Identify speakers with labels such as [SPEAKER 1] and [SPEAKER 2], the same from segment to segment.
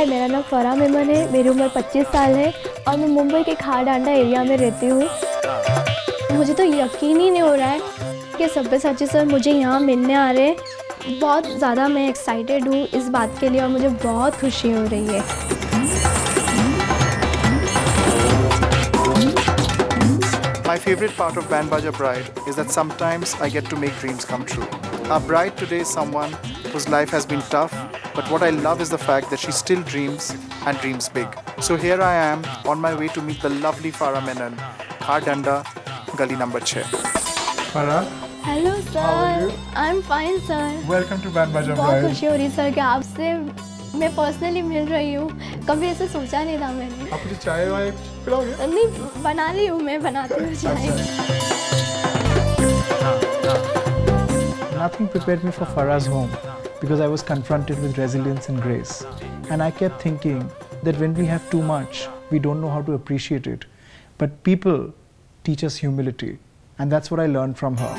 [SPEAKER 1] मेरा नाम फराह मेमन है, मेरी उम्र 25 साल है और मैं मुंबई के खारडांडा एरिया में रहती हूँ। मुझे तो यकीन ही नहीं हो रहा है कि सब्यसाची सर मुझे यहाँ मिलने आ रहे हैं। बहुत ज़्यादा मैं एक्साइटेड हूँ इस बात के लिए और मुझे बहुत खुशी हो रही है।
[SPEAKER 2] My favorite part of Band Baja Bride is that sometimes I get to make dreams come true. Our bride today is someone whose life has been tough, but what I love is the fact that she still dreams and dreams big. So here I am on my way to meet the lovely Farah Menon, Khardanda, Gali number 6. Farah.
[SPEAKER 1] Hello sir.
[SPEAKER 2] How are you?
[SPEAKER 1] I'm fine sir.
[SPEAKER 2] Welcome to Band Baja Bride.
[SPEAKER 1] बहुत खुशी हो रही sir कि आपसे मैं personally मिल रही हूँ। कभी ऐसे सोचा नहीं था मैंने।
[SPEAKER 2] आप मुझे चाय वाय पिलाओगे?
[SPEAKER 1] नहीं, बना ली हूँ मैं, बनाती हूँ चाय।
[SPEAKER 3] Nothing prepared me for Farah's home because I was confronted with resilience and grace. And I kept thinking that when we have too much, we don't know how to appreciate it. But people teach us humility, and that's what I learned from her.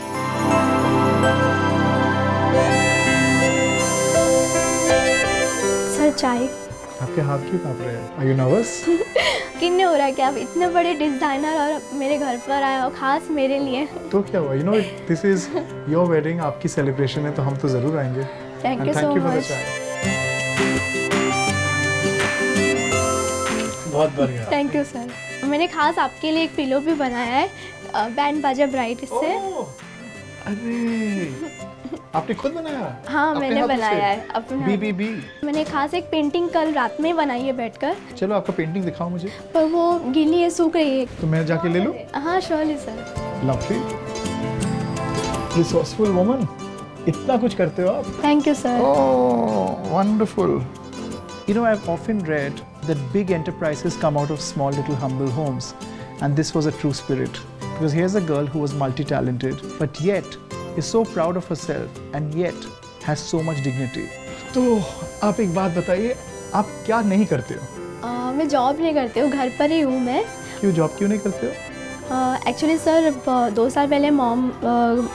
[SPEAKER 1] Sir चाय।
[SPEAKER 2] आपके हाथ क्यों कांप रहे हैं? Are you nervous?
[SPEAKER 1] यकीन नहीं हो रहा है कि आप इतने बड़े डिजाइनर और मेरे घर पर आए हो, खास मेरे लिए।
[SPEAKER 2] तो क्या हुआ? You know, this is your wedding, आपकी celebration है, तो हम तो जरूर आएंगे।
[SPEAKER 1] Thank you so much.
[SPEAKER 2] बहुत बढ़िया।
[SPEAKER 1] Thank you sir. मैंने खास आपके लिए एक पिलो भी बनाया है, बैंड बाजा ब्राइड से।
[SPEAKER 2] अरे आपने खुद बनाया?
[SPEAKER 1] हाँ मैंने बनाया है अपना।
[SPEAKER 2] बी।
[SPEAKER 1] मैंने खास एक पेंटिंग कल रात में बनाई है बैठकर।
[SPEAKER 2] चलो आपका पेंटिंग दिखाओ मुझे।
[SPEAKER 1] पर वो गीली है, सूख रही है।
[SPEAKER 2] तो मैं जाके ले लूं?
[SPEAKER 1] हाँ surely sir.
[SPEAKER 2] Lovely, resourceful woman, इतना कुछ करते हो आप।
[SPEAKER 1] Thank you sir.
[SPEAKER 2] Oh wonderful.
[SPEAKER 3] You know, I've often read that big enterprises come out of small little humble homes, and this was a true spirit. Because here's a girl who was multi-talented, but yet is so proud of herself and yet has so much dignity.
[SPEAKER 2] तो आप एक बात बताइए, आप क्या नहीं करते हो?
[SPEAKER 1] मैं जॉब नहीं करती हूँ, घर पर ही हूँ मैं।
[SPEAKER 2] क्यों जॉब क्यों नहीं करते हो?
[SPEAKER 1] एक्चुअली सर 2 साल पहले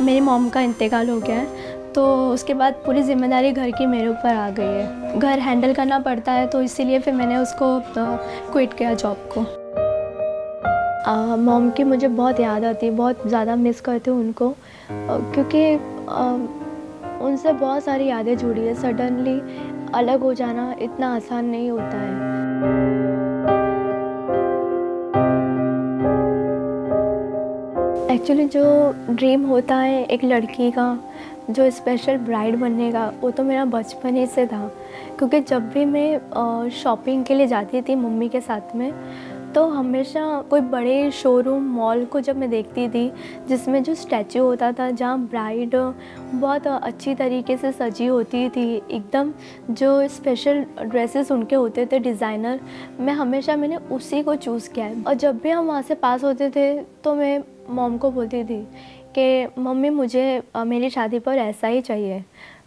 [SPEAKER 1] मेरी मॉम का इंतकाल हो गया है, तो उसके बाद पूरी जिम्मेदारी घर की मेरे ऊपर आ गई है। घर हैंडल करना पड़ता है, तो इसीलिए फिर मैंने उसको क्विट किया जॉब को। मॉम की मुझे बहुत याद आती है, बहुत ज़्यादा मिस करती हूँ उनको, क्योंकि उनसे बहुत सारी यादें जुड़ी है। सडनली अलग हो जाना इतना आसान नहीं होता है। एक्चुअली जो ड्रीम होता है एक लड़की का, जो स्पेशल ब्राइड बनने का, वो तो मेरा बचपन ही से था। क्योंकि जब भी मैं शॉपिंग के लिए जाती थी मम्मी के साथ में, तो हमेशा कोई बड़े शोरूम मॉल को जब मैं देखती थी जिसमें जो स्टैचू होता था, जहाँ ब्राइड बहुत अच्छी तरीके से सजी होती थी, एकदम जो स्पेशल ड्रेसेस उनके होते थे डिज़ाइनर, मैंने उसी को चूज़ किया है। और जब भी हम वहाँ से पास होते थे तो मैं मॉम को बोलती थी कि मम्मी मुझे मेरी शादी पर ऐसा ही चाहिए।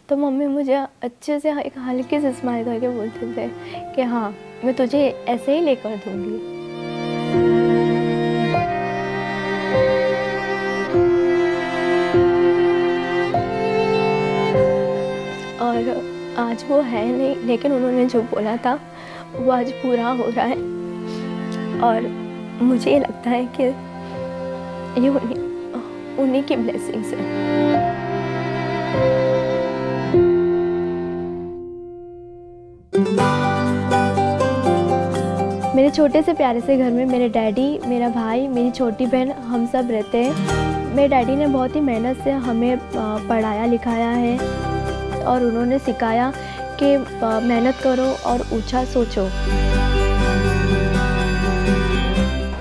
[SPEAKER 1] तो मम्मी मुझे अच्छे से एक हल्के से स्माइल करके बोलते थे कि हाँ मैं तुझे ऐसे ही लेकर दूँगी। और आज वो है नहीं, लेकिन उन्होंने जो बोला था वो आज पूरा हो रहा है। और मुझे ये लगता है कि ये उन्हीं की ब्लेसिंग्स है। मेरे छोटे से प्यारे से घर में मेरे डैडी, मेरा भाई, मेरी छोटी बहन, हम सब रहते हैं। मेरे डैडी ने बहुत ही मेहनत से हमें पढ़ाया लिखाया है और उन्होंने सिखाया कि मेहनत करो और ऊंचा सोचो।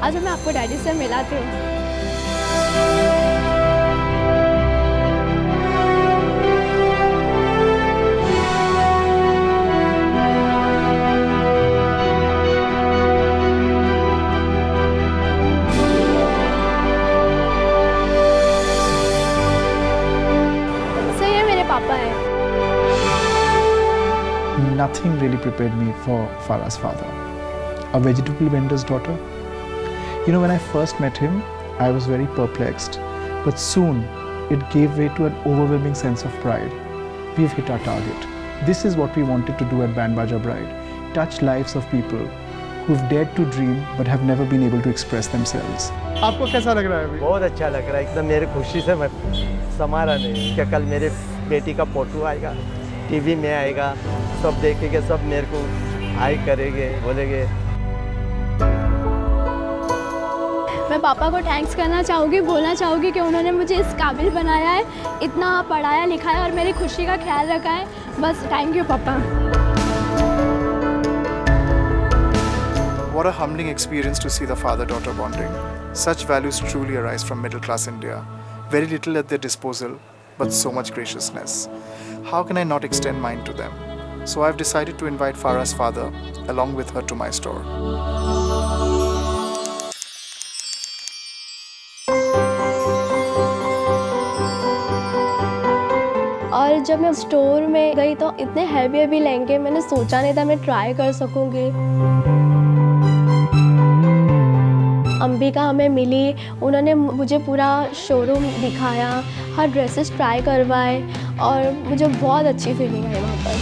[SPEAKER 1] आज मैं आपको डैडी से मिलाती हूँ। पापा हैं।
[SPEAKER 3] Nothing really prepared me for Farah's father, a vegetable vendor's daughter. You know, when I first met him, I was very perplexed, but soon it gave way to an overwhelming sense of pride. We've hit our target. This is what we wanted to do at Band Baja Bride, touch lives of people who've dared to dream but have never been able to express themselves.
[SPEAKER 2] आपको कैसा लग रहा है अभी?
[SPEAKER 4] बहुत अच्छा लग रहा है, एकदम मेरी खुशी से मैं समारा नहीं कि कल मेरे बेटी का फोटो आएगा, टीवी में आएगा, सब देखेंगे, सब मेरे को हाई करेंगे, बोलेंगे।
[SPEAKER 1] मैं पापा को थैंक्स करना चाहूँगी, बोलना चाहूँगी कि उन्होंने मुझे इस काबिल बनाया है, इतना पढ़ाया लिखाया और मेरी खुशी का ख्याल रखा है। बस थैंक यू पापा।
[SPEAKER 2] What a humbling experience to see the father-daughter bonding. Such values truly arise from middle-class India. Very little at their disposal, but so much graciousness. How can I not extend mine to them? So I've decided to invite Farah's father along with her to my store.
[SPEAKER 1] और जब मैं store में गई तो इतने heavy लहंगे मैंने सोचा नहीं था मैं ट्राई कर सकूँगी। अंबिका हमें मिली, उन्होंने मुझे पूरा शोरूम दिखाया, हर ड्रेसेस ट्राई करवाए और मुझे बहुत अच्छी फीलिंग आई वहाँ पर।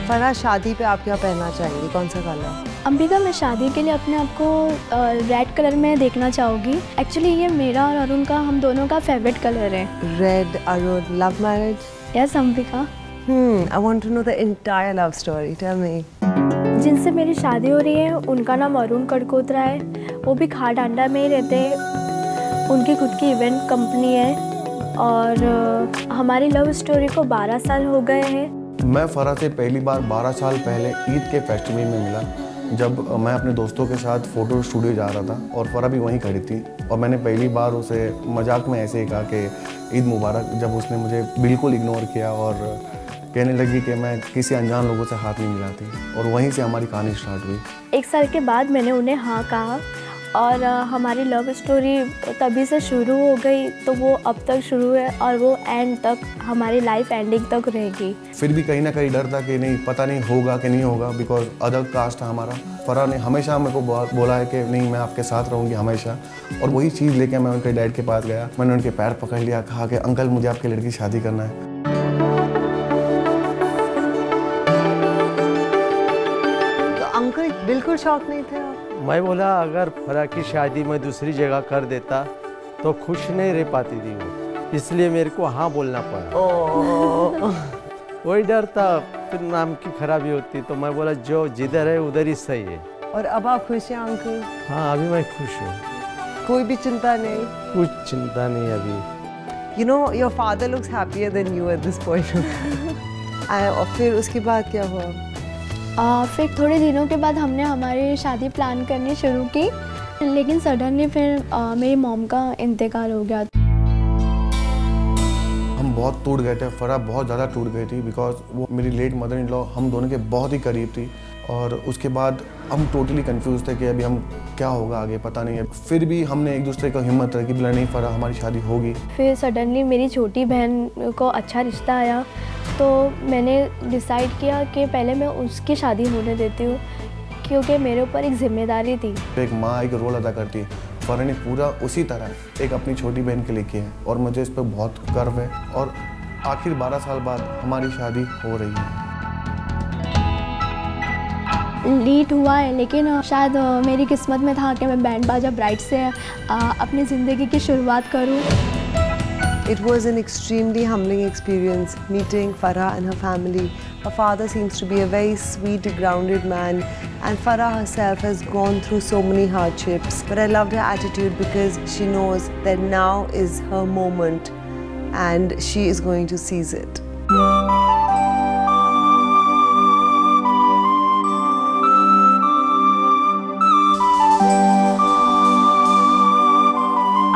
[SPEAKER 5] फराह, शादी पे आप क्या पहनना चाहेंगी, कौन सा कलर?
[SPEAKER 1] अंबिका, मैं शादी के लिए अपने आप को रेड कलर में देखना चाहूँगी। एक्चुअली ये मेरा और अरुण का, हम दोनों का फेवरेट कलर है।
[SPEAKER 5] Red, Arun, love marriage?
[SPEAKER 1] Yes Ambika.
[SPEAKER 5] I want to know the entire love story. Tell me.
[SPEAKER 1] जिनसे मेरी शादी हो रही है उनका नाम अरुण कड़कोत्रा है, वो भी खाडांडा में ही रहते हैं। उनकी खुद की इवेंट कंपनी है और हमारी लव स्टोरी को 12 साल हो गए हैं।
[SPEAKER 6] मैं फराह से पहली बार 12 साल पहले ईद के फेस्टिवल में मिला, जब मैं अपने दोस्तों के साथ फ़ोटो स्टूडियो जा रहा था और फराह भी वहीं खड़ी थी और मैंने पहली बार उसे मजाक में ऐसे ही कहा कि ईद मुबारक, जब उसने मुझे बिल्कुल इग्नोर किया और कहने लगी कि मैं किसी अनजान लोगों से हाथ नहीं मिलाती और वहीं से हमारी कहानी स्टार्ट हुई।
[SPEAKER 1] 1 साल के बाद मैंने उन्हें हाँ कहा और हमारी लव स्टोरी तभी से शुरू हो गई, तो वो अब तक शुरू है और वो एंड तक, हमारी लाइफ एंडिंग तक रहेगी।
[SPEAKER 6] फिर भी कहीं ना कहीं डर था कि नहीं, पता नहीं होगा कि नहीं होगा, बिकॉज अदर कास्ट था हमारा। फराह ने हमेशा मेरे को बोला है कि नहीं, मैं आपके साथ रहूँगी हमेशा, और वही चीज़ लेके मैं उनके डैड के पास गया। मैंने उनके पैर पकड़ लिया, कहा कि अंकल मुझे आपकी लड़की की शादी करना है।
[SPEAKER 5] अंकल बिल्कुल शौक नहीं थे आप?
[SPEAKER 4] मैं बोला अगर फराह की शादी मैं दूसरी जगह कर देता तो खुश नहीं रह पाती थी वो, इसलिए मेरे को हाँ बोलना पड़ा। वही डर था फिर नाम की खराबी होती, तो मैं बोला जो जिधर है उधर ही सही है।
[SPEAKER 5] और अब आप खुश हैं अंकल?
[SPEAKER 4] हाँ, अभी मैं खुश हूँ,
[SPEAKER 5] कोई भी चिंता नहीं?
[SPEAKER 4] कुछ चिंता नहीं अभी।
[SPEAKER 5] You know, your father looks happier than you at this point. और फिर उसके बाद क्या हुआ?
[SPEAKER 1] फिर थोड़े दिनों के बाद हमने हमारी शादी प्लान करनी शुरू की, लेकिन सडनली फिर मेरी मॉम का इंतकाल हो गया।
[SPEAKER 6] हम बहुत टूट गए थे, फराह बहुत ज़्यादा टूट गई थी, बिकॉज वो मेरी लेट मदर इन लॉ हम दोनों के बहुत ही करीब थी और उसके बाद हम टोटली कंफ्यूज थे कि अभी हम क्या होगा आगे, पता नहीं है। फिर भी हमने एक दूसरे को हिम्मत रखी, बोला नहीं फराह हमारी शादी होगी। फिर
[SPEAKER 1] सडनली मेरी छोटी बहन को अच्छा रिश्ता आया, तो मैंने डिसाइड किया कि पहले मैं उसकी शादी होने देती हूँ, क्योंकि मेरे ऊपर एक जिम्मेदारी थी।
[SPEAKER 6] एक माँ एक रोल अदा करती है, फराह ने पूरा उसी तरह एक अपनी छोटी बहन के लिए किया है और मुझे इस पर बहुत गर्व है। और आखिर 12 साल बाद हमारी शादी हो रही है।
[SPEAKER 1] लेट हुआ है, लेकिन शायद मेरी किस्मत में था कि मैं बैंड बाजा ब्राइड से अपनी ज़िंदगी की शुरुआत करूँ।
[SPEAKER 5] It was an extremely humbling experience meeting Farah and her family. Her father seems to be a very sweet, grounded man, and Farah herself has gone through so many hardships. But I loved her attitude because she knows that now is her moment and she is going to seize it.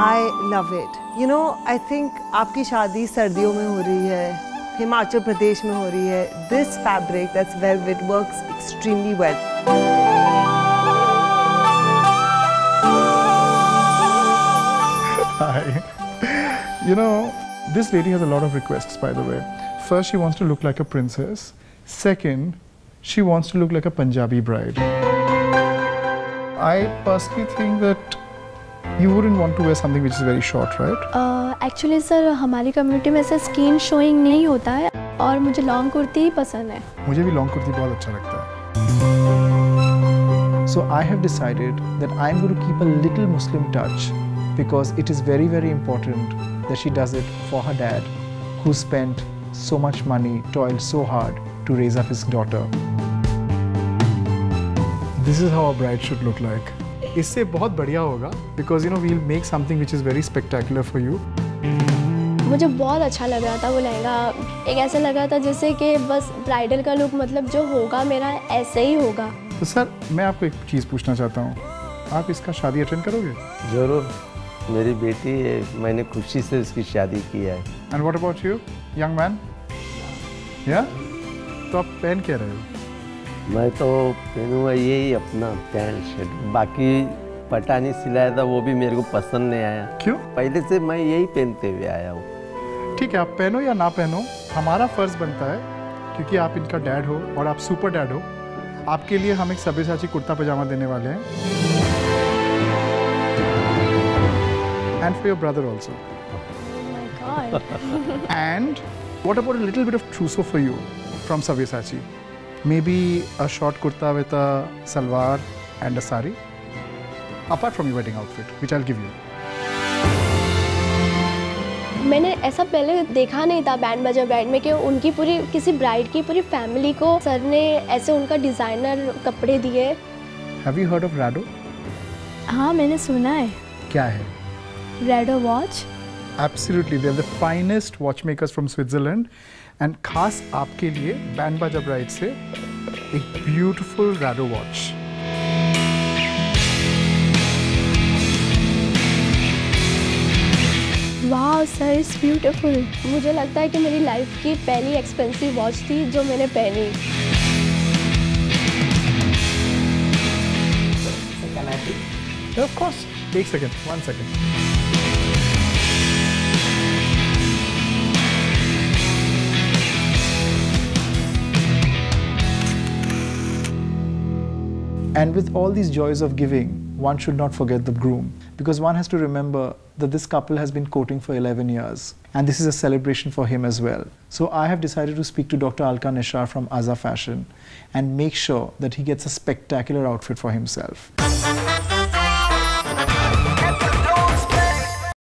[SPEAKER 5] I love it. You know, I think आपकी शादी सर्दियों में हो रही है, हिमाचल प्रदेश में हो रही है. This fabric, that's velvet, works extremely well.
[SPEAKER 3] You know, this lady has a lot of requests, by the way. First, she wants to look like a princess. Second, she wants to look like a Punjabi bride. I personally think that you wouldn't want to wear something which is very short, right?
[SPEAKER 1] Actually sir हमारी community में से skin showing नहीं होता है और मुझे long kurti ही पसंद है.
[SPEAKER 3] मुझे भी लॉन्ग कुर्ती बहुत अच्छा लगता है. So I have decided that I'm going to keep a little Muslim touch because it is very, very important that she does it for her dad, who spent so much money, toiled so hard to raise up his daughter. This is how a bride should look like. इससे बहुत बढ़िया होगा because you know we'll make something which is very spectacular for you.
[SPEAKER 1] मुझे बहुत अच्छा लग रहा था वो लहंगा. एक ऐसा लग रहा था जैसे कि बस ब्राइडल का लुक मतलब जो होगा मेरा ऐसे ही होगा.
[SPEAKER 3] तो सर मैं आपको एक चीज़ पूछना चाहता हूँ, आप इसका शादी अटेंड करोगे?
[SPEAKER 4] जरूर. मेरी बेटी है, मैंने खुशी से उसकी शादी की है.
[SPEAKER 3] And what about you, young man? Yeah? तो आप पहन क्या रहे हो?
[SPEAKER 4] मैं तो पहनूँगा यही अपना पैंट शर्ट. बाकी पठानी सिलाया था वो भी मेरे को पसंद नहीं आया.
[SPEAKER 3] क्यों?
[SPEAKER 4] पहले से मैं यही पहनते हुए आया हूँ.
[SPEAKER 3] ठीक है, आप पहनो या ना पहनो, हमारा फ़र्ज़ बनता है क्योंकि आप इनका डैड हो और आप सुपर डैड हो. आपके लिए हम एक सब्यसाची कुर्ता पजामा देने वाले हैं. And for your brother also.
[SPEAKER 1] Oh my God.
[SPEAKER 3] And what about a little bit of trousseau for you from Sabyasachi? Maybe a short kurta with a salwar and a sari, apart from your wedding outfit, which I'll give you.
[SPEAKER 1] मैंने ऐसा पहले देखा नहीं था band बाजा bride में कि उनकी पूरी किसी ब्राइड की पूरी फैमिली को सर ने ऐसे उनका डिज़ाइनर कपड़े दिए.
[SPEAKER 3] Have you heard of Rado?
[SPEAKER 1] हाँ मैंने सुना है.
[SPEAKER 3] क्या है?
[SPEAKER 1] Rado watch.
[SPEAKER 3] Absolutely, they're the finest watchmakers from Switzerland. And खास आपके लिए बैंड बाजा ब्राइड से एक beautiful Rado watch.
[SPEAKER 1] वाह सर, इट्स ब्यूटीफुल. मुझे लगता है कि मेरी लाइफ की पहली एक्सपेंसिव वॉच थी जो मैंने पहनी.
[SPEAKER 3] Of course. एक second, 1 second. And with all these joys of giving, one should not forget the groom, because one has to remember that this couple has been courting for 11 years, and this is a celebration for him as well. So I have decided to speak to Dr. Alka Nishar from Aza Fashion and make sure that he gets a spectacular outfit for himself.